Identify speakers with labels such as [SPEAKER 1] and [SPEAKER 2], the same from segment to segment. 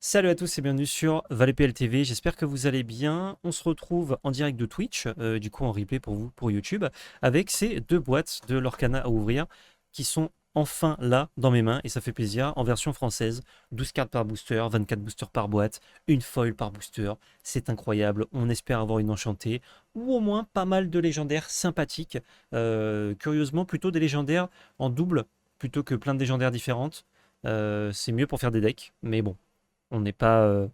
[SPEAKER 1] Salut à tous et bienvenue sur ValetPL TV, j'espère que vous allez bien. On se retrouve en direct de Twitch, du coup en replay pour vous, pour YouTube, avec ces deux boîtes de Lorcana à ouvrir qui sont enfin là dans mes mains et ça fait plaisir, en version française, 12 cartes par booster, 24 boosters par boîte, une foil par booster, c'est incroyable, on espère avoir une enchantée ou au moins pas mal de légendaires sympathiques, curieusement plutôt des légendaires en double plutôt que plein de légendaires différentes. C'est mieux pour faire des decks, mais bon. On n'est pas,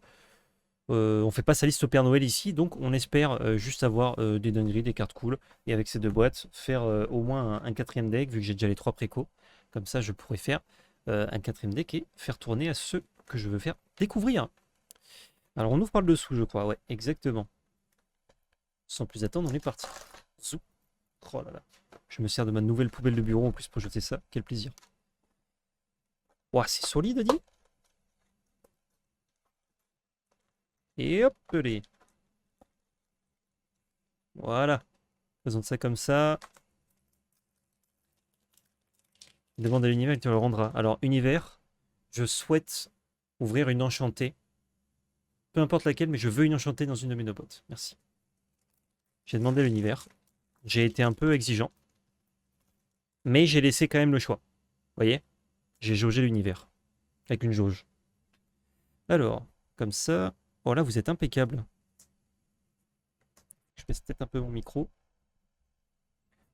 [SPEAKER 1] on fait pas sa liste au Père Noël ici, donc on espère juste avoir des dingueries, des cartes cool, et avec ces deux boîtes, faire au moins un quatrième deck, vu que j'ai déjà les trois précos. Comme ça, je pourrais faire un quatrième deck et faire tourner à ceux que je veux faire découvrir. Alors, on ouvre par le dessous, je crois, ouais, exactement. Sans plus attendre, on est parti. Zou. Oh là là. Je me sers de ma nouvelle poubelle de bureau en plus pour jeter ça. Quel plaisir. Ouah, c'est solide, dit. Et hop, les. Voilà. Faisons ça comme ça. Demande à l'univers, il te le rendra. Alors, univers, je souhaite ouvrir une enchantée. Peu importe laquelle, mais je veux une enchantée dans une de mes deux boîtes. Merci. J'ai demandé à l'univers. J'ai été un peu exigeant. Mais j'ai laissé quand même le choix. Vous voyez? J'ai jaugé l'univers. Avec une jauge. Alors, comme ça. Oh là, vous êtes impeccable. Je baisse peut-être un peu mon micro.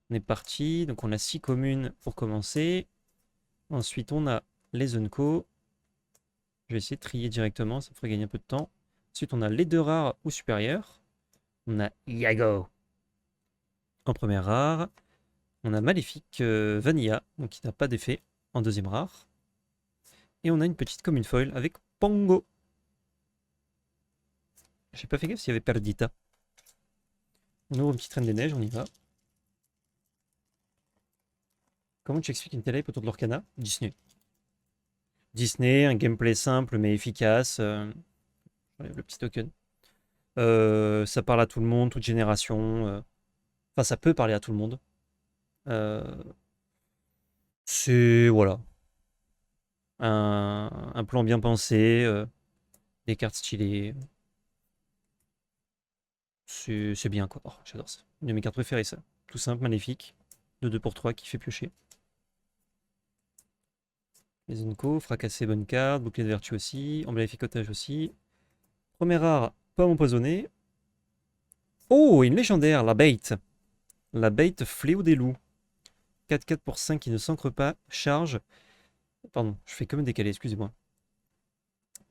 [SPEAKER 1] On est parti. Donc, on a 6 communes pour commencer. Ensuite, on a les Unco. Je vais essayer de trier directement. Ça me ferait gagner un peu de temps. Ensuite, on a les deux rares ou supérieurs. On a Iago en première rare. On a Maléfique Vanilla, donc qui n'a pas d'effet, en deuxième rare. Et on a une petite commune foil avec Pongo. J'ai pas fait gaffe s'il y avait Perdita. On ouvre une petite reine des neiges, on y va. Comment tu expliques une telle hype autour de l'Orcana? Disney. Disney, un gameplay simple mais efficace. J'enlève le petit token. Ça parle à tout le monde, toute génération. Enfin, ça peut parler à tout le monde. Euh, c'est, voilà, un plan bien pensé, des cartes stylées. C'est bien quoi. Oh, j'adore ça. Une de mes cartes préférées, ça. Tout simple, magnifique. De 2 pour 3 qui fait piocher. Les Unco, fracassé, bonne carte. Bouclier de vertu aussi. Emblémificotage aussi. Première rare, pomme empoisonnée. Oh, une légendaire, la bait. La bait fléau des loups. 4-4 pour 5 qui ne s'ancre pas. Charge. Pardon, je fais comme décalé, excusez-moi.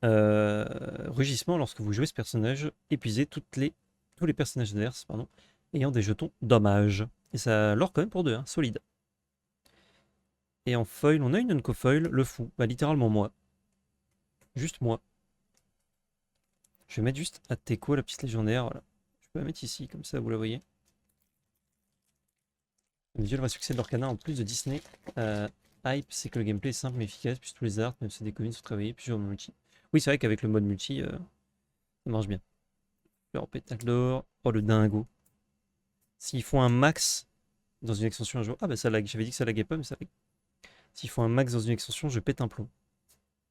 [SPEAKER 1] Rugissement, lorsque vous jouez ce personnage, épuisez tous les personnages adverses ayant des jetons dommage. Et ça lore quand même pour 2, hein, solide. Et en foil, on a une unco-foil, le fou. Bah, littéralement moi. Juste moi. Je vais mettre juste Ateko, la petite légendaire. Voilà. Je peux la mettre ici, comme ça, vous la voyez. Mes yeux, le vrai succès de l'Orcana, en plus de Disney, hype, c'est que le gameplay est simple mais efficace, puis tous les arts, même si des communes sont travaillées, puis sur le multi. Oui, c'est vrai qu'avec le mode multi, ça marche bien. Alors, pétale d'or. Oh, le dingo. S'ils font un max dans une extension un jour. Ah, bah ça lag. J'avais dit que ça laguait pas, mais ça lag. S'ils font un max dans une extension, je pète un plomb.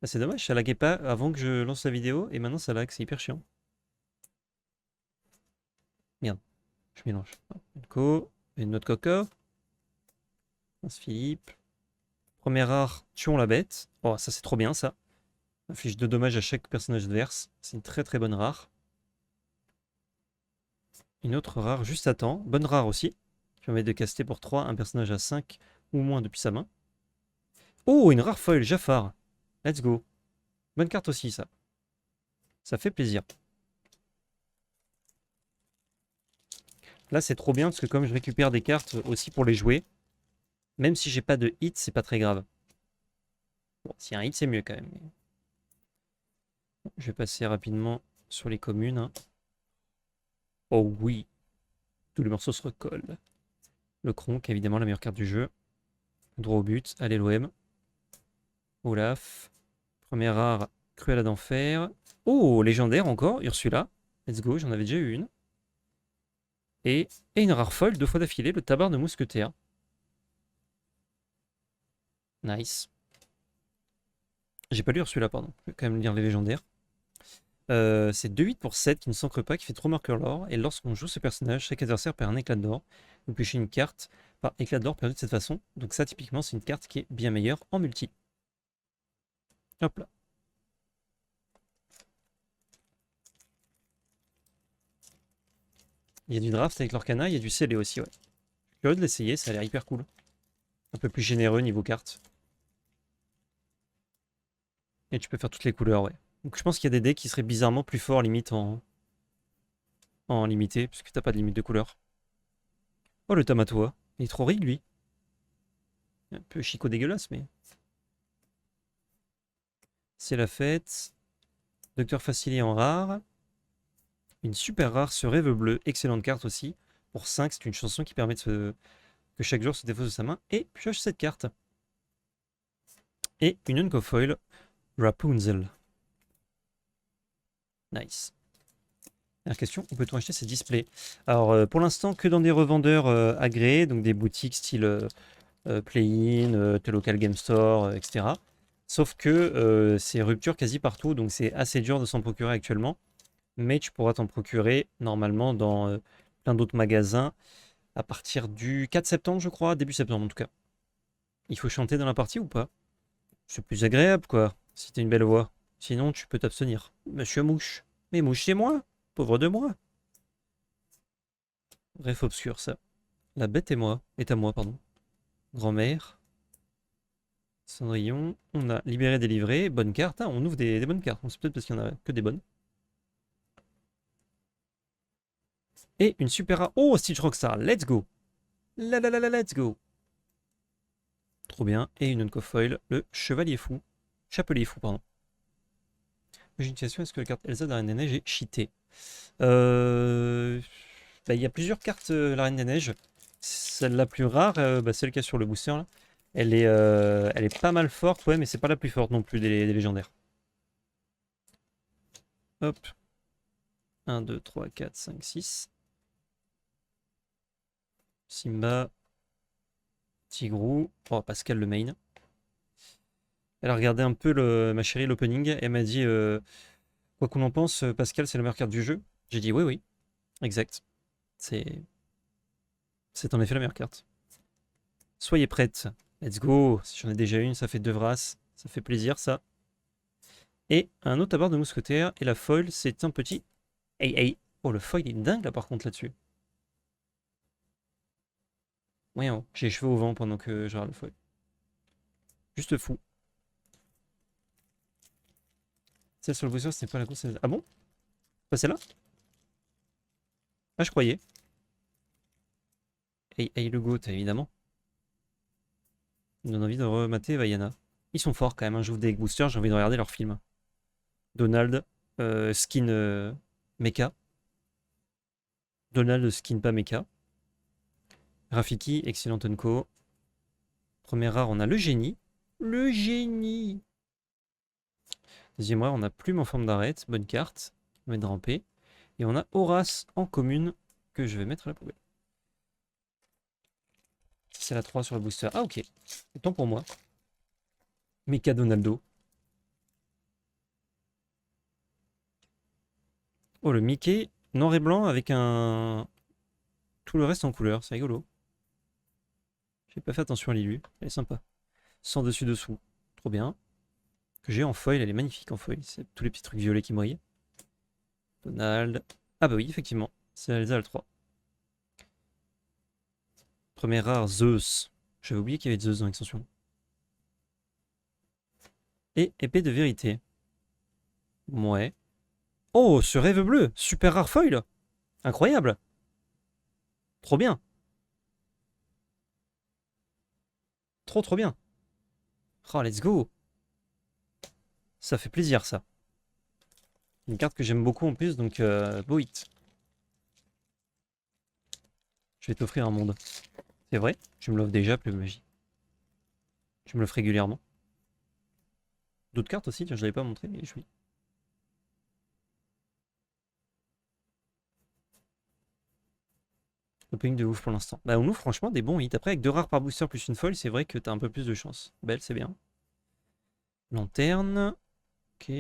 [SPEAKER 1] Ah, c'est dommage, ça laguait pas avant que je lance la vidéo, et maintenant ça lag, c'est hyper chiant. Merde, je mélange. Co, une autre coco. Prince Philippe. Première rare, tuons la bête. Oh, ça c'est trop bien ça. Inflige 2 dommages à chaque personnage adverse. C'est une très très bonne rare. Une autre rare juste à temps. Bonne rare aussi. Qui permet de caster pour 3 un personnage à 5 ou moins depuis sa main. Oh, une rare foil, Jafar. Let's go. Bonne carte aussi, ça. Ça fait plaisir. Là, c'est trop bien parce que comme je récupère des cartes aussi pour les jouer, même si j'ai pas de hit, c'est pas très grave. Bon, s'il y a un hit, c'est mieux quand même. Je vais passer rapidement sur les communes, hein. Oh oui, tous les morceaux se recollent. Le Kronk, évidemment, la meilleure carte du jeu. Droit au but. Allez, l'OM. Olaf. Première rare, Cruella d'Enfer. Oh, légendaire encore, Ursula. Let's go, j'en avais déjà eu une. Et une rare folle, 2 fois d'affilée, le tabard de mousquetaire. Nice. J'ai pas lu Ursula, pardon. Je vais quand même lire les légendaires. C'est 2-8 pour 7 qui ne s'ancre pas, qui fait 3 marqueurs l'or. Et lorsqu'on joue ce personnage, chaque adversaire perd un éclat d'or. Vous pêchez une carte par éclat d'or perdu de cette façon. Donc ça, typiquement, c'est une carte qui est bien meilleure en multi. Hop là. Il y a du draft avec l'Orcana, il y a du scellé aussi, ouais. Je suis curieux de l'essayer, ça a l'air hyper cool. Un peu plus généreux niveau carte. Et tu peux faire toutes les couleurs, ouais. Donc je pense qu'il y a des decks qui seraient bizarrement plus forts, limite en limité, puisque t'as pas de limite de couleur. Oh, le Tamatoa. Il est trop rig, lui. Un peu chico dégueulasse, mais... C'est la fête. Docteur Facilier en rare. Une super rare, ce rêve bleu. Excellente carte aussi. Pour 5, c'est une chanson qui permet que chaque joueur se défausse de sa main. Et pioche cette carte. Et une Uncofoil Rapunzel. Nice. Dernière question, où peut-on acheter ces displays? Alors, pour l'instant, que dans des revendeurs agréés, donc des boutiques style Play-in, tes local game store, etc. Sauf que c'est rupture quasi partout, donc c'est assez dur de s'en procurer actuellement. Mais tu pourras t'en procurer normalement dans plein d'autres magasins à partir du 4 septembre, je crois, début septembre en tout cas. Il faut chanter dans la partie ou pas? C'est plus agréable, quoi, si t'as une belle voix. Sinon, tu peux t'abstenir. Monsieur Mouche. Mais Mouche, c'est moi. Pauvre de moi. Bref, obscur, ça. La bête est à moi, pardon. Grand-mère. Cendrillon. On a libéré, délivré. Bonne carte. Ah, on ouvre des bonnes cartes. C'est peut-être parce qu'il n'y en a que des bonnes. Et une super rare. Oh, Stitch Rockstar. Let's go. Let's go. Trop bien. Et une Uncofoil, le Chevalier Fou. Chapelier Fou, pardon. J'ai une question, est-ce que la carte Elsa de la Reine des Neiges est cheatée? Il y a plusieurs cartes la Reine des Neiges. Celle la plus rare, c'est le cas sur le booster là. Elle est pas mal forte, ouais, mais c'est pas la plus forte non plus des légendaires. Hop. 1, 2, 3, 4, 5, 6. Simba. Tigrou. Oh, Pascal le main. Elle a regardé un peu ma chérie l'opening et elle m'a dit quoi qu'on en pense, Pascal, c'est la meilleure carte du jeu. J'ai dit oui, oui, exact. C'est en effet la meilleure carte. Soyez prêtes. Let's go. Si j'en ai déjà une, ça fait 2 Vras. Ça fait plaisir, ça. Et un autre tabard de mousquetaire. Et la foil, c'est un petit... Hey, hey. Oh, le foil est dingue, là, par contre, là-dessus. Ouais, oh, j'ai les cheveux au vent pendant que je regarde le foil. Juste fou. Celle sur le booster, ce n'est pas la course. Ah bon? Pas celle-là? Ah, je croyais. Hey, hey, le GOAT, évidemment. Il me donne envie de remater Vaiana. Ils sont forts quand même, hein. J'ouvre des boosters, j'ai envie de regarder leurs films. Donald, skin mecha. Donald, skin pas mecha. Rafiki, excellent Unco. Première rare, on a le génie. Le génie. Deuxième rare, on a Plume en forme d'arête. Bonne carte. On va mettre ramper. Et on a Horace en commune que je vais mettre à la poubelle. C'est la 3 sur le booster. Ah, ok. Autant pour moi. Mecha Donaldo. Oh, le Mickey noir et blanc avec un... Tout le reste en couleur. C'est rigolo. J'ai pas fait attention à l'illu. Elle est sympa. Sans dessus-dessous. Trop bien. Que j'ai en foil. Elle est magnifique en foil. C'est tous les petits trucs violets qui brillent. Donald. Ah bah oui, effectivement. C'est la Elsa 3. Première rare, Zeus. J'avais oublié qu'il y avait Zeus dans l'extension. Et épée de vérité. Ouais. Oh, ce rêve bleu. Super rare foil. Incroyable. Trop bien. Trop bien. Oh, let's go. Ça fait plaisir, ça. Une carte que j'aime beaucoup en plus, donc beau hit. Je vais t'offrir un monde. C'est vrai? Tu me l'offres déjà, Plume Magie. Tu me l'offres régulièrement. D'autres cartes aussi, tiens, je ne l'avais pas montré, mais je suis. Opening de ouf pour l'instant. Bah, on ouvre franchement des bons hits. Après, avec 2 rares par booster plus une folle, c'est vrai que t'as un peu plus de chance. Belle, c'est bien. Lanterne. Ok.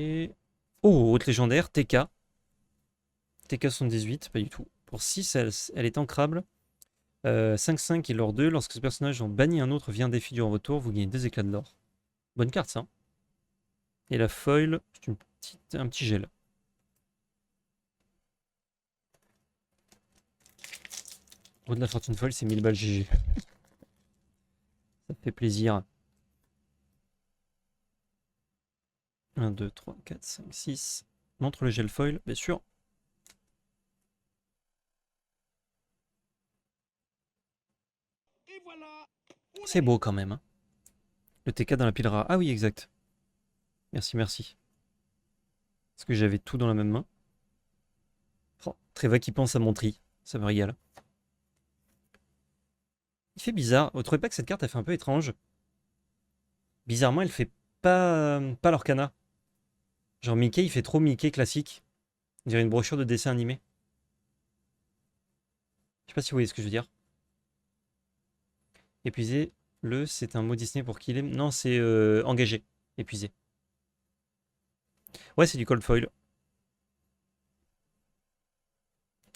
[SPEAKER 1] Oh, autre légendaire, TK. TK 78, pas du tout. Pour 6, elle est ancrable. 5-5 et l'or 2. Lorsque ce personnage en bannit un autre via un défi durant votre tour, vous gagnez 2 éclats de l'or. Bonne carte, ça. Et la foil, c'est un petit gel. Roue de la fortune foil, c'est 1000 balles GG. Ça fait plaisir. 1, 2, 3, 4, 5, 6. Montre le gel foil, bien sûr. C'est beau quand même. Hein. Le TK dans la pile rare. Ah oui, exact. Merci, merci. Parce que j'avais tout dans la même main. Oh, Treva qui pense à mon tri. Ça me régale. Il fait bizarre. Vous trouvez pas que cette carte, elle fait un peu étrange? Bizarrement, elle fait pas l'Orcana. Genre Mickey, il fait trop Mickey classique. On dirait une brochure de dessin animé. Je sais pas si vous voyez ce que je veux dire. Épuisé. C'est un mot Disney pour qu'il aime. Non, c'est engagé. Épuisé. Ouais, c'est du cold foil.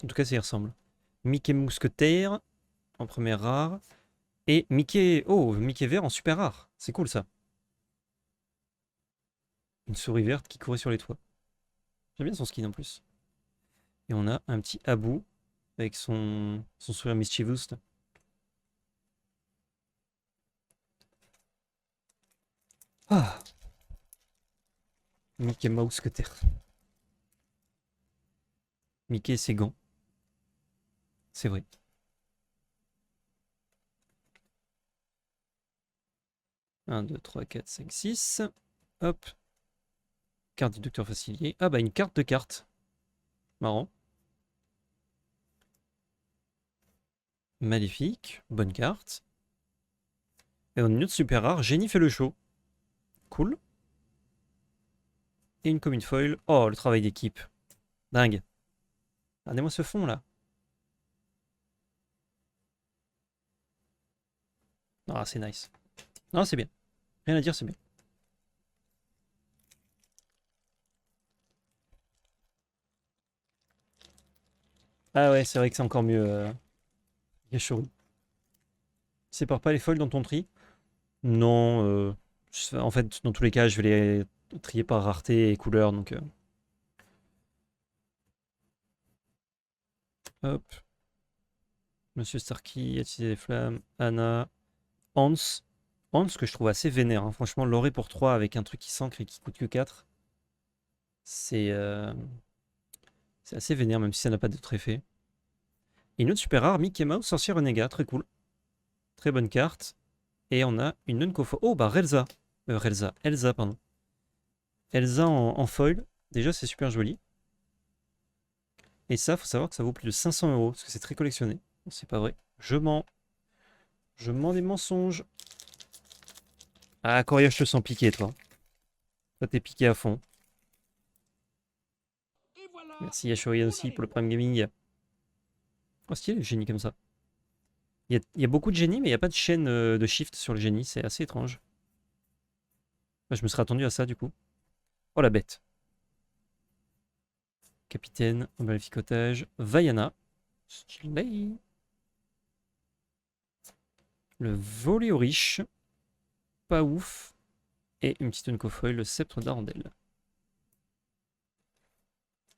[SPEAKER 1] En tout cas, ça y ressemble. Mickey Mousquetaire en première rare. Et Mickey. Oh, Mickey vert en super rare. C'est cool ça. Une souris verte qui courait sur les toits. J'aime bien son skin en plus. Et on a un petit Abou avec son sourire mischievous. Ah, Mickey Mousquetaire. Mickey et ses gants. C'est vrai. Un, 2, 3, 4, 5, 6. Hop. Carte du docteur Facilier. Ah bah une carte de carte. Marrant. Maléfique. Bonne carte. Et on a une autre super rare. Génie fait le show. Cool. Et une commune foil. Oh, le travail d'équipe. Dingue. Regardez-moi ce fond là. Ah, c'est nice. Non, c'est bien. Rien à dire, c'est bien. Ah ouais, c'est vrai que c'est encore mieux. Yashori. Sépare pas les foils dans ton tri? Non. En fait, dans tous les cas, je vais les trier par rareté et couleur. Donc, hop. Monsieur Starkey, attiser les flammes. Anna. Hans. Hans, que je trouve assez vénère. Hein. Franchement, l'oré pour 3 avec un truc qui s'ancre et qui coûte que 4. C'est assez vénère, même si ça n'a pas d'autre effet. Et une autre super rare, Mickey Mouse, sorcier renégat. Très cool. Très bonne carte. Et on a une Unkofo. Oh, bah Relza. Elsa, pardon. Elsa en foil. Déjà, c'est super joli. Et ça, faut savoir que ça vaut plus de 500 €, parce que c'est très collectionné. C'est pas vrai. Je mens. Je mens des mensonges. Ah, Coria, je te sens piqué, toi. Toi, t'es piqué à fond. Merci Yashori aussi pour le Prime Gaming. Oh, stylé, le génie comme ça. Il y a beaucoup de génie, mais il n'y a pas de chaîne de shift sur le génie. C'est assez étrange. Bah, je me serais attendu à ça, du coup. Oh, la bête. Capitaine, maléficotage. Vaiana. Stylé. Le volet aux riches. Pas ouf. Et une petite Uncofoil, le sceptre d'Arendelle.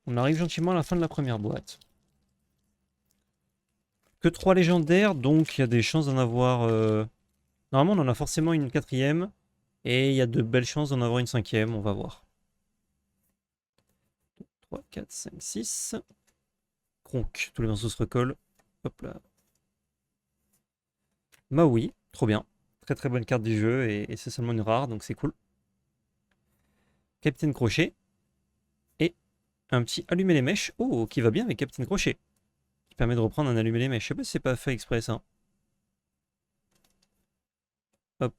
[SPEAKER 1] On arrive gentiment à la fin de la première boîte. Que 3 légendaires, donc il y a des chances d'en avoir... Normalement, on en a forcément une quatrième. Et il y a de belles chances d'en avoir une cinquième, on va voir. 3, 4, 5, 6. Kronk, tous les morceaux se recollent. Hop là. Maui, trop bien. Très très bonne carte du jeu et c'est seulement une rare, donc c'est cool. Capitaine Crochet. Et un petit allumer les mèches. Oh, qui va bien avec Capitaine Crochet. Qui permet de reprendre un allumer les mèches. Je sais pas si c'est pas fait exprès ça. Hop.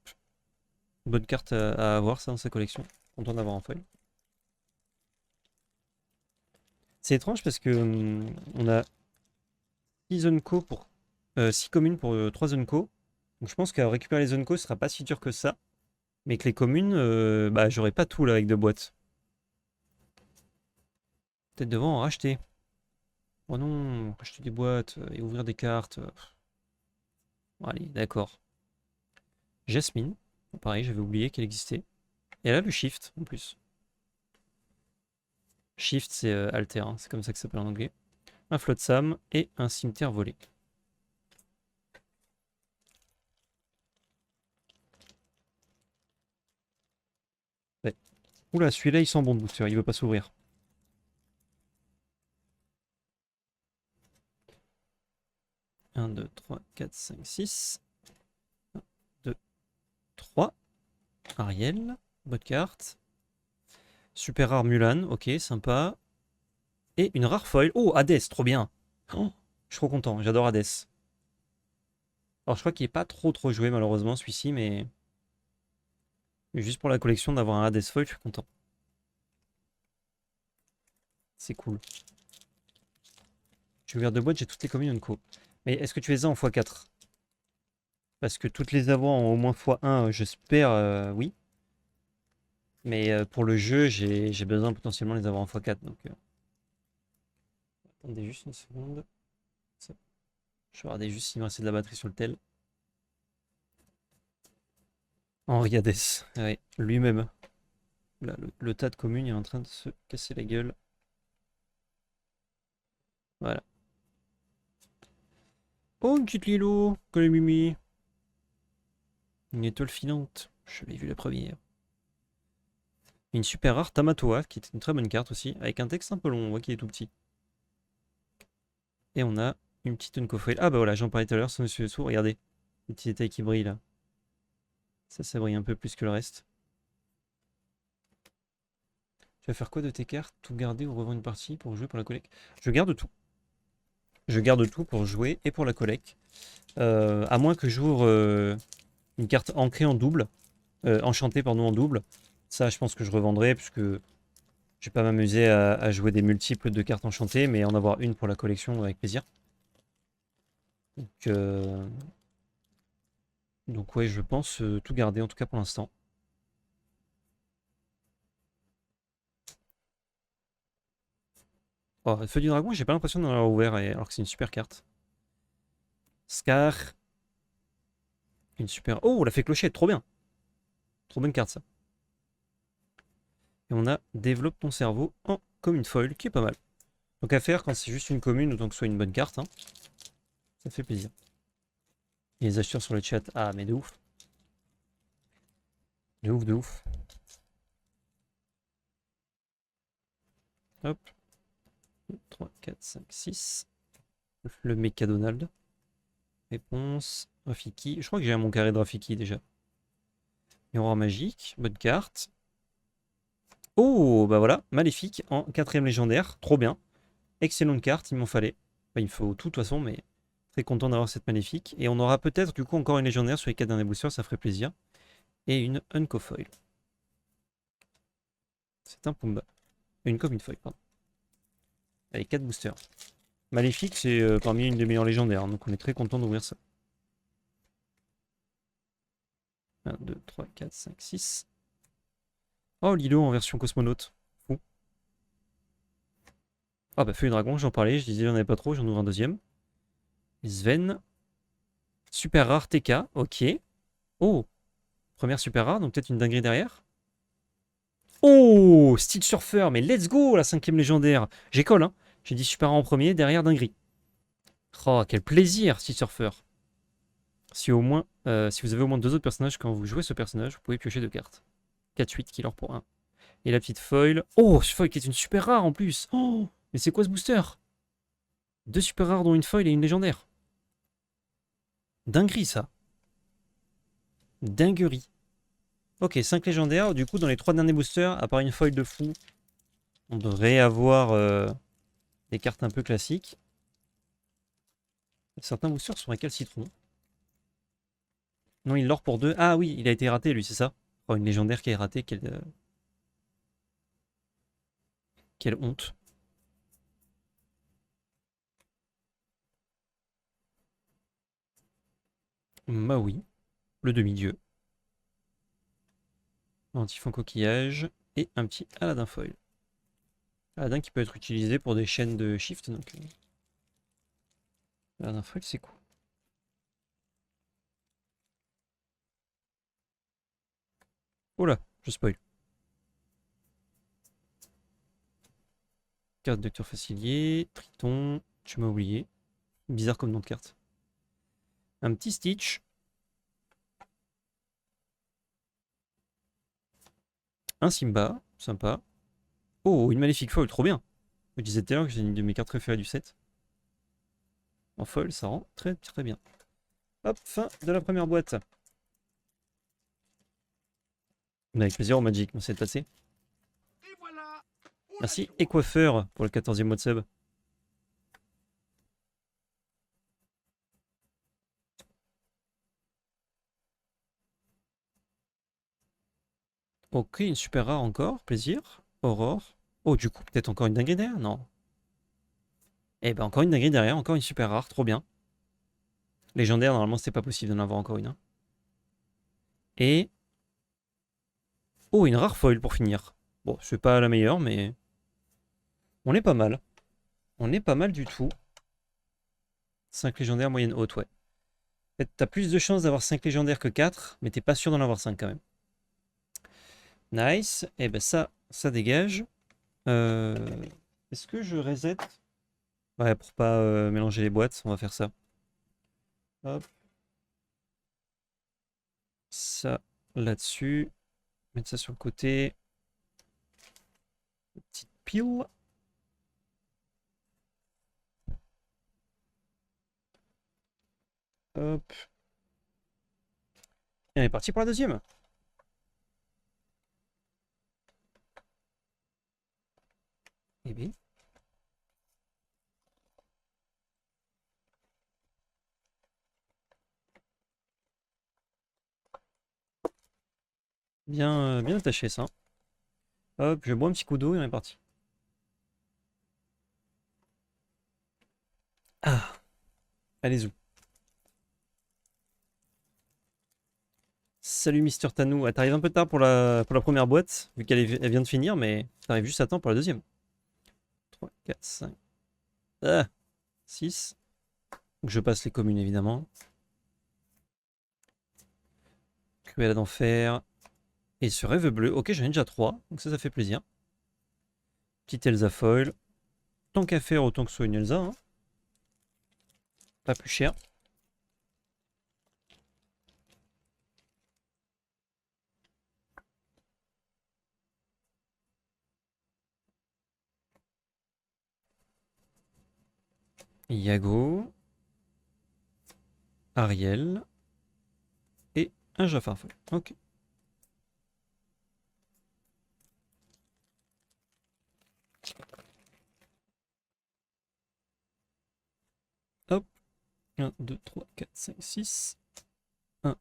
[SPEAKER 1] Bonne carte à avoir ça dans sa collection. Content d'avoir en foil. C'est étrange parce que on a 6 zones co pour 6 communes pour 3 zones co. Donc je pense qu'à récupérer les zones co, ce sera pas si dur que ça. Mais que les communes, bah j'aurai pas tout là avec 2 boîtes. Peut-être devant en racheter. Oh non, racheter des boîtes et ouvrir des cartes. Bon, allez, d'accord. Jasmine. Bon, pareil, j'avais oublié qu'elle existait. Et là, le shift en plus. Shift, c'est alter, hein, c'est comme ça que ça s'appelle en anglais. Un flotsam et un cimetière volé. Ouais. Oula, celui-là, il sent bon de booster, il veut pas s'ouvrir. 1, 2, 3, 4, 5, 6. 1, 2, 3. Ariel, bonne carte. Super rare Mulan, ok, sympa. Et une rare foil. Oh, Hades, trop bien. Oh, je suis trop content, j'adore Hades. Alors, je crois qu'il est pas trop joué, malheureusement, celui-ci, mais juste pour la collection d'avoir un Hades foil, je suis content. C'est cool. J'ai ouvert deux boîtes, j'ai toutes les communes co. Mais est-ce que tu les as en x4? Parce que toutes les avoir en au moins x1, j'espère, oui. Mais pour le jeu, j'ai besoin potentiellement de les avoir en x4. Donc, attendez juste une seconde. Ça. Je vais regarder juste s'il me reste de la batterie sur le tel. Henri Hades, ouais, lui-même. Là, le tas de communes est en train de se casser la gueule. Voilà. Oh, une petite Lilo, que les mimi. Une étoile filante. Je l'ai vu la première. Une super rare Tamatoa, qui est une très bonne carte aussi, avec un texte un peu long, on voit qu'il est tout petit. Et on a une petite Uncofoil. Ah bah voilà, j'en parlais tout à l'heure, c'est Monsieur Dessous, regardez. Les petits détails qui brillent là. Ça brille un peu plus que le reste. Tu vas faire quoi de tes cartes? Tout garder ou revendre une partie pour jouer pour la collecte? Je garde tout. Je garde tout pour jouer et pour la collecte. À moins que j'ouvre une carte ancrée en double. Enchantée, pardon, en double. Ça, je pense que je revendrai, puisque je vais pas m'amuser à jouer des multiples de cartes enchantées, mais en avoir une pour la collection avec plaisir. Donc ouais, je pense tout garder, en tout cas pour l'instant. Oh, Feu du Dragon, j'ai pas l'impression d'en avoir ouvert, alors que c'est une super carte. Scar. Une super... Oh, la fée clochette, trop bien. Trop bonne carte, ça. Et on a Développe ton cerveau en commune foil, qui est pas mal. Donc à faire quand c'est juste une commune, autant que ce soit une bonne carte. Hein. Ça fait plaisir. Et les acheteurs sur le chat, ah mais de ouf. De ouf, de ouf. Hop. 3, 4, 5, 6. Le Mecha Donald. Réponse. Rafiki. Je crois que j'ai mon carré de Rafiki déjà. Miroir magique. Bonne carte. Oh, bah voilà. Maléfique en 4ème légendaire. Trop bien. Excellente carte, il m'en fallait. Enfin, il me faut tout de toute façon, mais très content d'avoir cette Maléfique. Et on aura peut-être du coup encore une légendaire sur les 4 derniers boosters, ça ferait plaisir. Et une Uncofoil. C'est un Pumba. Une commune foil, pardon. Allez, 4 boosters. Maléfique, c'est parmi une des meilleures légendaires, hein, donc on est très content d'ouvrir ça. 1, 2, 3, 4, 5, 6. Oh, Lilo en version cosmonaute. Fou. Ah bah, Feuille Dragon, j'en parlais, je disais j'en avais pas trop, j'en ouvre un deuxième. Sven. Super rare TK, ok. Oh, première super rare, donc peut-être une dinguerie derrière. Oh, Stitch Surfer, mais let's go, la 5ème légendaire. J'école, hein. J'ai dit super rare en premier, derrière dinguerie. Oh, quel plaisir, Stitch Surfer. Si vous avez au moins 2 autres personnages quand vous jouez ce personnage, vous pouvez piocher 2 cartes. 4-8 killer pour 1. Et la petite foil. Oh, ce foil qui est une super rare en plus. Oh, mais c'est quoi ce booster? 2 super rares dont une foil et une légendaire. Dinguerie ça. Dinguerie. Ok, 5 légendaires. Du coup, dans les 3 derniers boosters, à part une foil de fou, on devrait avoir des cartes un peu classiques. Certains boosters sont récalcitrants. Non, il l'or pour 2. Ah oui, il a été raté lui, c'est ça? Oh, une légendaire qui est ratée, quelle honte. Bah oui, le demi-dieu. Un petit fond coquillage et un petit Aladdin foil. Paladin qui peut être utilisé pour des chaînes de shift. Donc, Paladin foil, c'est cool. Oh là, je spoil. Carte docteur facilier, Triton, tu m'as oublié. Bizarre comme nom de carte. Un petit Stitch. Un Simba, sympa. Oh, une Maléfique foil, trop bien. Je disais tout à l'heure que c'est une de mes cartes préférées du set. En foil, ça rend très très bien. Hop, fin de la première boîte. Avec plaisir au Magic, on s'est passé. Merci, et coiffeur pour le 14e mois de sub. Ok, une super rare encore, plaisir. Aurore. Oh, du coup, peut-être encore une dinguerie derrière? Non. Eh ben, encore une dinguerie derrière, encore une super rare, trop bien. Légendaire, normalement, c'était pas possible d'en avoir encore une. Hein. Et. Oh, une rare foil pour finir. Bon, c'est pas la meilleure, mais. On est pas mal. On est pas mal du tout. 5 légendaires, moyenne haute, ouais. En fait, t'as plus de chances d'avoir 5 légendaires que 4, mais t'es pas sûr d'en avoir 5 quand même. Nice. Et ben ça dégage. Est-ce que je reset? Ouais, pour pas mélanger les boîtes, on va faire ça. Hop. Ça là-dessus. Mettre ça sur le côté. Petite pile. Hop. Et on est parti pour la deuxième. Eh bien. Bien, bien attaché ça. Hop, je bois un petit coup d'eau et on est parti. Ah, allez-y. Salut Mister Tanou. Ah, t'arrives un peu tard pour la première boîte, vu elle vient de finir, mais t'arrives juste à temps pour la deuxième. 3, 4, 5. Ah, 6. Donc je passe les communes évidemment. Cruella d'enfer. Et ce rêve bleu. Ok, j'en ai déjà 3, donc ça fait plaisir. Petite Elsa foil. Tant qu'à faire, autant que ce soit une Elsa. Hein. Pas plus cher. Yago. Ariel. Et un Jafar foil. Ok. Hop. 1, 2, 3, 4, 5, 6. 1,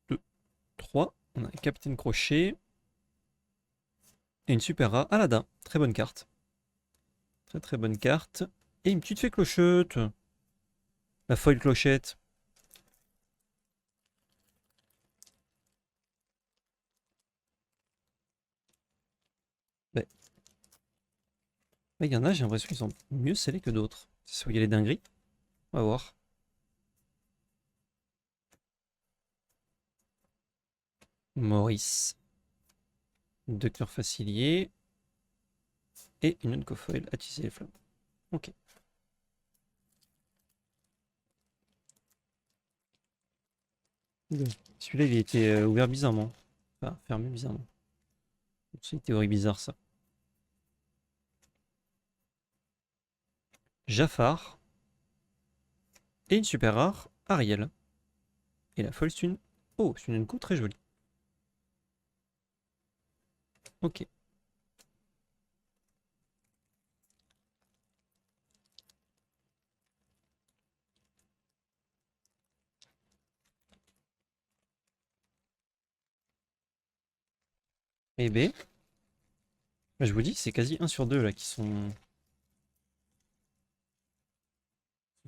[SPEAKER 1] 2, 3. On a un Capitaine Crochet. Et une super rare. Aladdin. Très bonne carte. Très très bonne carte. Et une petite fée clochette. La foil clochette. Bah, il y en a, j'ai l'impression qu'ils sont mieux scellés que d'autres. C'est soit il y a les dingueries. On va voir. Maurice. Docteur Facilier. Et une Uncofoil. Attiser les flammes. Ok. Celui-là, il a été ouvert bizarrement. Enfin, fermé bizarrement. C'est une théorie bizarre, ça. Jafar. Et une super rare, Ariel. Et la folle, c'est une... Oh, c'est une Unco très jolie. Ok. Et B. Je vous dis, c'est quasi 1 sur 2 là qui sont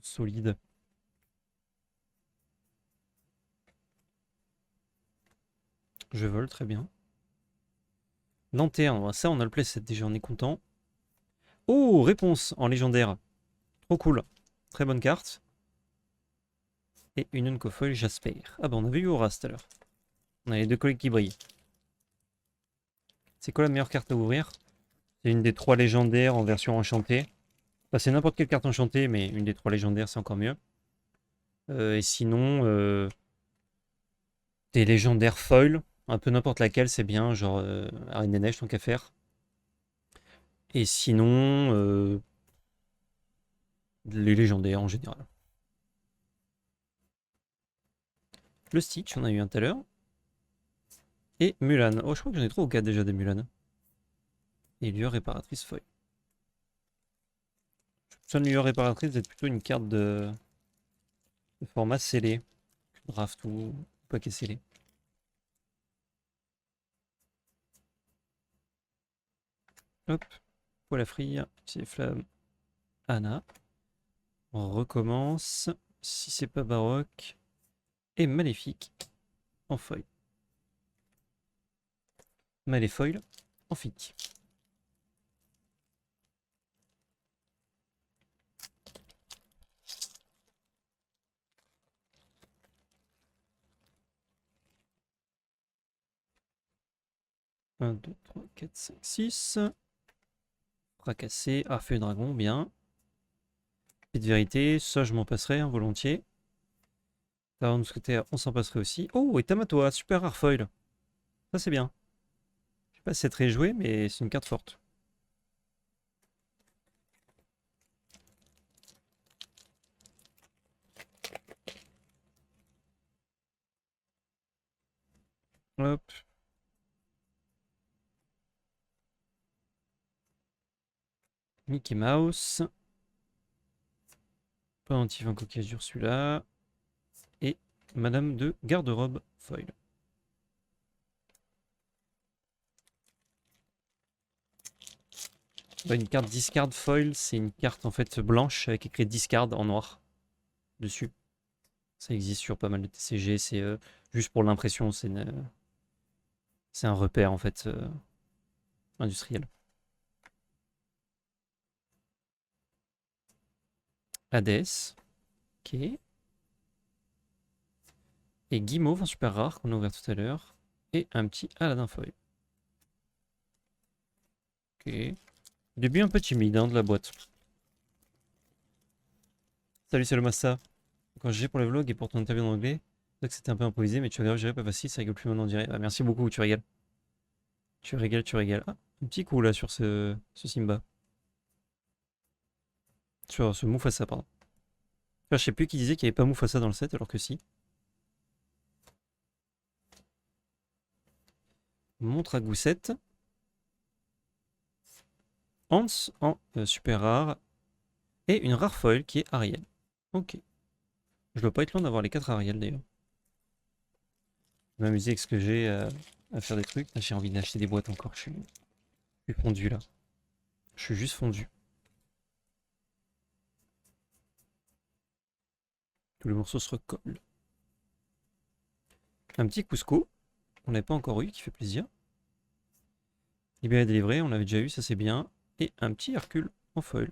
[SPEAKER 1] solides. Je vole, très bien. Lanterne, ça on a le playset déjà, on est content. Oh, réponse en légendaire. Trop cool. Très bonne carte. Et une Uncofoil Jasper. Ah bah on avait eu Horace tout à l'heure. On a les deux collègues qui brillent. C'est quoi la meilleure carte à ouvrir? C'est une des 3 légendaires en version enchantée. Bah, c'est n'importe quelle carte enchantée, mais une des 3 légendaires, c'est encore mieux. Et sinon, des légendaires foil, un peu n'importe laquelle, c'est bien, genre Arène des Neiges, tant qu'à faire. Et sinon, les légendaires en général. Le Stitch, on a eu un tout à l'heure. Et Mulan. Oh, je crois que j'en ai 3 ou 4 déjà des Mulan. Et Lueur réparatrice foil. Je soupçonne Lueur réparatrice d'être plutôt une carte de format scellé. Draft ou paquet scellé. Hop, poil à frire, c'est flamme, Anna. On recommence. Si c'est pas baroque. Et maléfique en foil. Maléfoil en fic. Un, 2, 3, 4, 5, 6. Fracassé. Ah, feuille dragon, bien. Petite vérité, ça je m'en passerai hein, volontiers. Talon mousquetaire, on s'en passerait aussi. Oh, et Tamatoa, super rare foil. Ça c'est bien. Je sais pas si c'est très joué, mais c'est une carte forte. Hop. Mickey Mouse. Pendentif en coquillage d'Ursula. Et Madame de Garde-robe foil. Une carte discard foil, c'est une carte en fait blanche avec écrit discard en noir dessus. Ça existe sur pas mal de TCG, c'est juste pour l'impression, c'est un repère en fait industriel. Hades, ok. Et Guimauve en super rare qu'on a ouvert tout à l'heure. Et un petit Aladdin foil. Ok. Début un peu timide hein, de la boîte. Salut, c'est le Massa. Quand j'ai pour le vlog et pour ton interview en anglais, c'est vrai que c'était un peu improvisé, mais tu regardes, je dirais pas facile, ça rigole plus maintenant, on dirait. Ah, merci beaucoup, tu régales. Tu régales, tu régales. Ah, un petit coup là sur ce Simba. Sur ce Mufasa, pardon. Enfin, je sais plus qui disait qu'il n'y avait pas Mufasa dans le set, alors que si. Montre à Goussette. Hans en super rare. Et une rare foil qui est Ariel. Ok. Je dois pas être loin d'avoir les 4 Ariel d'ailleurs. Je vais m'amuser avec ce que j'ai à faire des trucs. J'ai envie d'acheter des boîtes encore. Je suis fondu là. Je suis juste fondu. Tous les morceaux se recollent. Un petit Cusco. On n'avait pas encore eu, qui fait plaisir. Libéré délivré, on l'avait déjà eu, ça c'est bien. Et un petit Hercule en foil.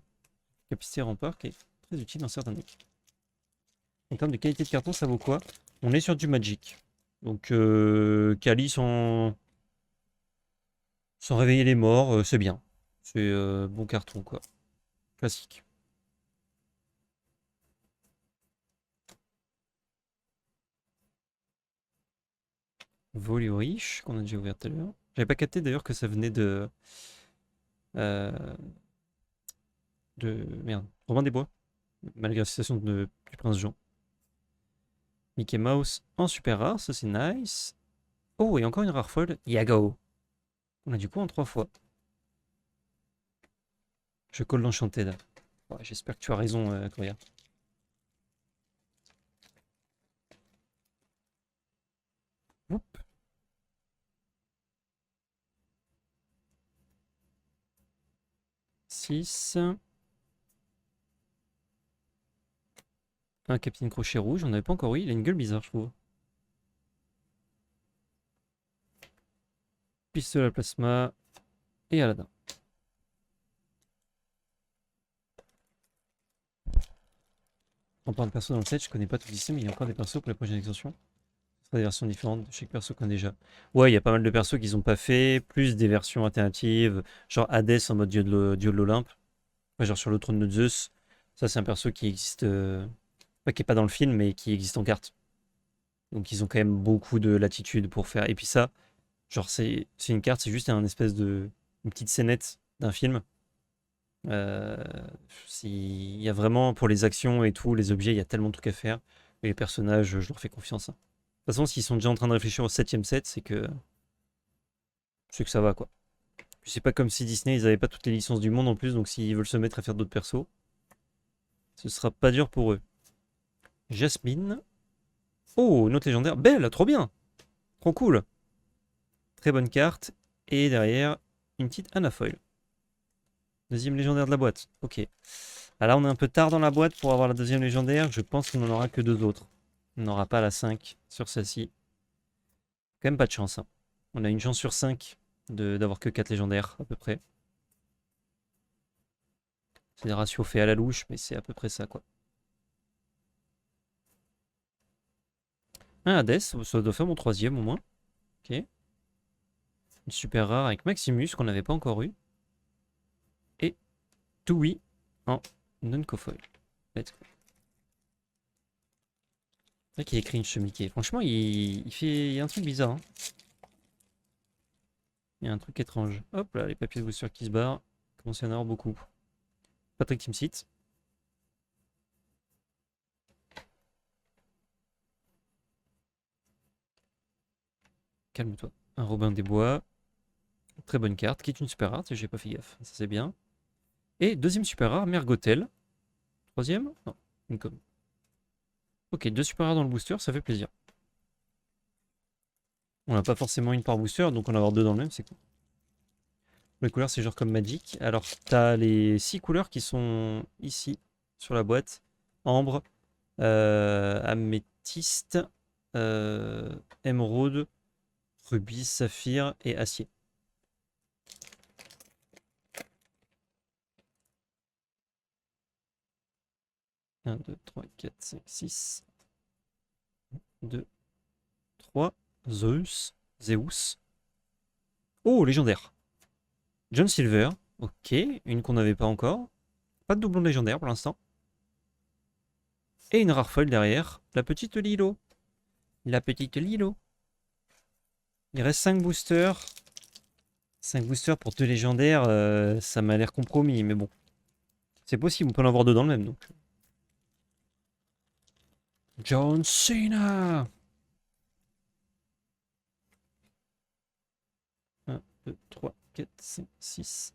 [SPEAKER 1] Capacité rempart qui est très utile dans certains decks. En termes de qualité de carton, ça vaut quoi? On est sur du Magic. Donc Kali sans réveiller les morts, c'est bien. C'est bon carton quoi. Classique. Voléo riche, qu'on a déjà ouvert tout à l'heure. J'avais pas capté d'ailleurs que ça venait euh, de merde, Robin des Bois, malgré la citation du Prince Jean. Mickey Mouse en super rare, ça c'est nice. Oh, et encore une rare foil, Yago. On a du coup en 3 fois. Je colle l'Enchanted. Ouais, j'espère que tu as raison, Coria. Oup. 6. Un Capitaine Crochet rouge, on n'avait pas encore eu. Il a une gueule bizarre, je trouve. Pistolet à plasma et Aladdin. En parlant de perso dans le set, je connais pas tout ici, mais il y a encore des persos pour les prochaines extensions. Ce sera des versions différentes de chaque perso qu'on a déjà. Ouais, il y a pas mal de persos qu'ils ont pas fait, plus des versions alternatives, genre Hades en mode dieu de l'Olympe, ouais, genre sur le trône de Zeus. Ça, c'est un perso qui existe, qui est pas dans le film, mais qui existe en carte. Donc ils ont quand même beaucoup de latitude pour faire. Et puis ça, genre c'est une carte, c'est juste une petite scénette d'un film. Euh, il y a vraiment pour les actions et tout, les objets, il y a tellement de trucs à faire. Et les personnages, je leur fais confiance, hein. De toute façon, s'ils sont déjà en train de réfléchir au 7ème set, c'est que ça va quoi. Puis c'est pas comme si Disney, ils avaient pas toutes les licences du monde en plus, donc s'ils veulent se mettre à faire d'autres persos, ce sera pas dur pour eux. Jasmine. Oh, note légendaire. Belle, trop bien. Trop cool. Très bonne carte. Et derrière, une petite Anafoil. Deuxième légendaire de la boîte. Ok. Ah là, on est un peu tard dans la boîte pour avoir la deuxième légendaire. Je pense qu'on n'en aura que deux autres. On n'aura pas la 5 sur celle-ci. Quand même pas de chance, hein. On a une chance sur 5 d'avoir que 4 légendaires, à peu près. C'est des ratios faits à la louche, mais c'est à peu près ça, quoi. Un Hades, ça doit faire mon troisième au moins. Ok. Une super rare avec Maximus, qu'on n'avait pas encore eu. Et Tui en non-cofoil. Let's go. C'est vrai qu'il écrit une chemiquée. Franchement, il y a un truc bizarre, hein. Il y a un truc étrange. Hop là, les papiers de booster qui se barrent. Commence à y en avoir beaucoup. Patrick Timsit. Calme-toi. Un Robin des Bois. Très bonne carte, qui est une super rare, j'ai pas fait gaffe. Ça c'est bien. Et deuxième super rare, Mergotel. Troisième? Non, une com. Ok, deux super rares dans le booster, ça fait plaisir. On n'a pas forcément une par booster, donc on va avoir deux dans le même, c'est cool. Les couleurs, c'est genre comme Magic. Alors, t'as les 6 couleurs qui sont ici, sur la boîte. Ambre, améthyste, émeraude, rubis, saphir et acier. Un, 2, 3, 4, 5, 6. 2, 3. Zeus. Oh, légendaire. John Silver. Ok, une qu'on n'avait pas encore. Pas de doublon légendaire pour l'instant. Et une rare folle derrière. La petite Lilo. La petite Lilo. Il reste 5 boosters. 5 boosters pour 2 légendaires, ça m'a l'air compromis, mais bon. C'est possible, on peut en avoir deux dans le même, donc. John Cena. 1, 2, 3, 4, 5, 6.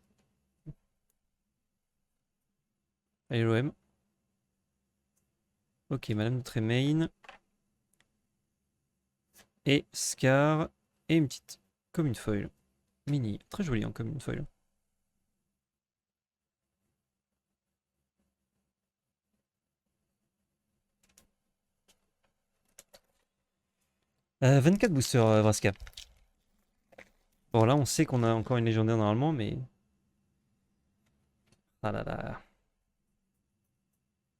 [SPEAKER 1] Allez, l'OM. Ok, Madame de Tremaine. Et Scar. Et une petite commune foil. Mini. Très jolie en commune foil. 24 boosters, Vraska. Bon, là, on sait qu'on a encore une légendaire normalement, mais. Ah là là.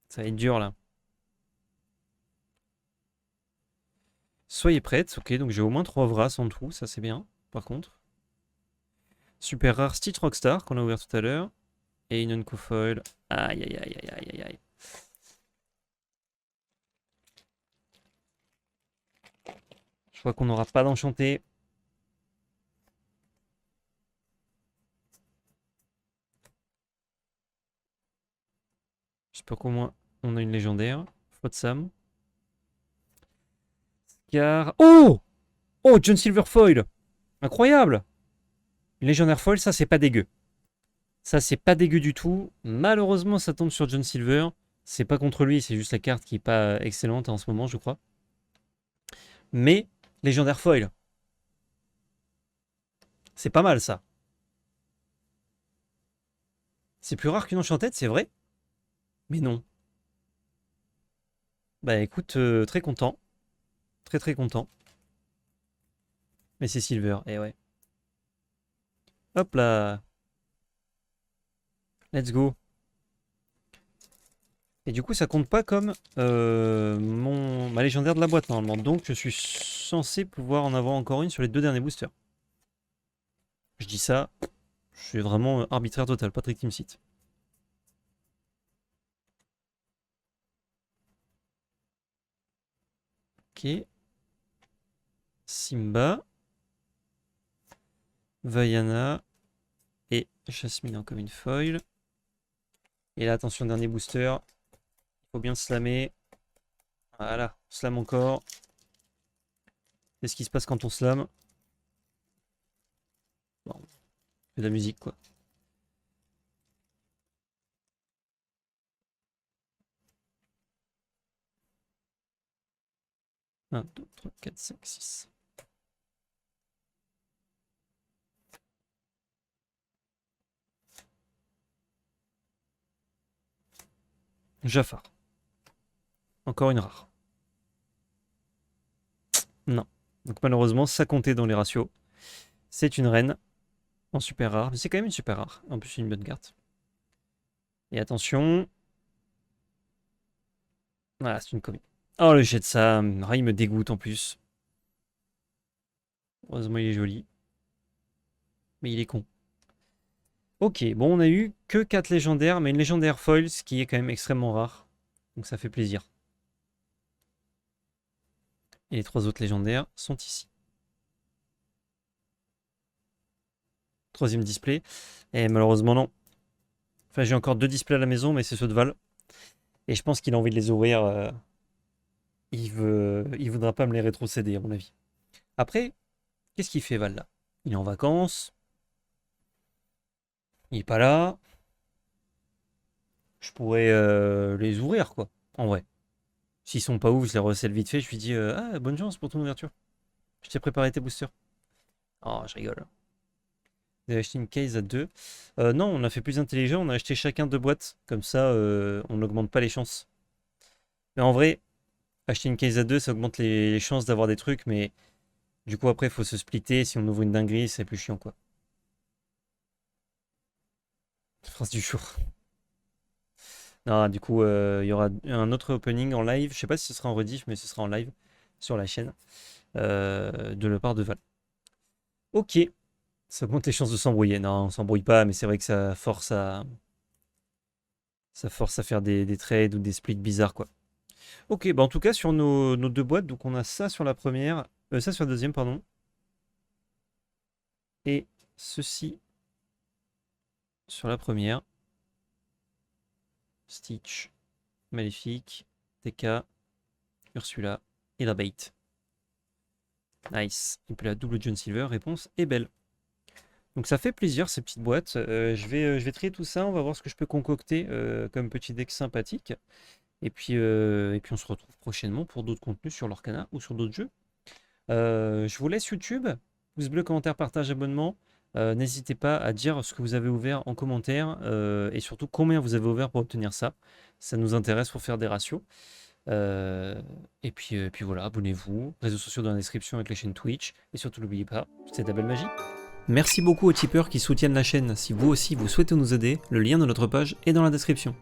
[SPEAKER 1] Ça va être dur, là. Soyez prêtes. Ok, donc j'ai au moins 3 Vras en tout. Ça, c'est bien, par contre. Super rare Stitch Rockstar qu'on a ouvert tout à l'heure. Et une Unco Foil. Aïe aïe aïe aïe aïe aïe aïe. Je crois qu'on n'aura pas d'enchanté. J'espère qu'au moins on a une légendaire. Flotsam. Scar. Oh! Oh, John Silverfoil! Incroyable! Une légendaire foil, ça c'est pas dégueu. Ça c'est pas dégueu du tout. Malheureusement, ça tombe sur John Silver. C'est pas contre lui, c'est juste la carte qui est pas excellente en ce moment, je crois. Mais, légendaire foil. C'est pas mal ça. C'est plus rare qu'une enchantette, c'est vrai? Mais non. Bah écoute, très content. Très très content. Mais c'est Silver, et ouais. Hop là. Let's go. Et du coup, ça compte pas comme ma légendaire de la boîte normalement. Donc, je suis censé pouvoir en avoir encore une sur les 2 derniers boosters. Je dis ça, je suis vraiment arbitraire total, Patrick Timsit. Ok. Simba. Vaiana. Et Jasmine en common foil. Et là, attention, dernier booster. Il faut bien slammer. Voilà, slam encore. Qu'est-ce qui se passe quand on slam? Bon, on fait de la musique, quoi. Un, 2, 3, 4, 5, 6. Jafar. Encore une rare. Non. Donc malheureusement, ça comptait dans les ratios. C'est une reine en super rare. Mais c'est quand même une super rare. En plus, c'est une bonne carte. Et attention. Voilà, c'est une commune. Oh, le jet de Sam. Ah, il me dégoûte en plus. Heureusement, il est joli. Mais il est con. Ok, bon, on a eu que 4 légendaires, mais une légendaire foil, ce qui est quand même extrêmement rare. Donc ça fait plaisir. Et les 3 autres légendaires sont ici. Troisième display. Et malheureusement, non. Enfin, j'ai encore 2 displays à la maison, mais c'est ceux de Val. Et je pense qu'il a envie de les ouvrir. Il voudra pas me les rétrocéder, à mon avis. Après, qu'est-ce qu'il fait, Val, là? Il est en vacances. Il est pas là. Je pourrais les ouvrir, quoi. En vrai. S'ils sont pas ouf, je les recèle vite fait. Je lui dis ah, bonne chance pour ton ouverture. Je t'ai préparé tes boosters. Oh, je rigole. Vous avez acheté une case à 2. Non, on a fait plus intelligent. On a acheté chacun 2 boîtes. Comme ça, on n'augmente pas les chances. Mais en vrai, acheter une case à 2, ça augmente les chances d'avoir des trucs. Mais du coup, après, il faut se splitter. Si on ouvre une dinguerie, c'est plus chiant, quoi. Prince du jour. Non, du coup, il y aura un autre opening en live. Je sais pas si ce sera en rediff, mais ce sera en live sur la chaîne de la part de Val. Ok, ça augmente les chances de s'embrouiller. Non, on s'embrouille pas, mais c'est vrai que ça force à faire des trades ou des splits bizarres, quoi. Ok, bah en tout cas, sur nos 2 boîtes, donc on a ça sur la première, ça sur la deuxième, pardon. Et ceci sur la première. Stitch, Maléfique, TK, Ursula et la bait. Nice. Et puis la double John Silver, réponse est belle. Donc ça fait plaisir ces petites boîtes. Je vais trier tout ça, on va voir ce que je peux concocter comme petit deck sympathique. Et puis on se retrouve prochainement pour d'autres contenus sur l'Orcana ou sur d'autres jeux. Je vous laisse YouTube. Pouce bleu, commentaire, partage, abonnement. N'hésitez pas à dire ce que vous avez ouvert en commentaire et surtout combien vous avez ouvert pour obtenir ça. Ça nous intéresse pour faire des ratios. Et puis voilà, abonnez-vous. Réseaux sociaux dans la description avec la chaîne Twitch. Et surtout n'oubliez pas, c'est de la belle magie. Merci beaucoup aux tipeurs qui soutiennent la chaîne. Si vous aussi vous souhaitez nous aider, le lien de notre page est dans la description.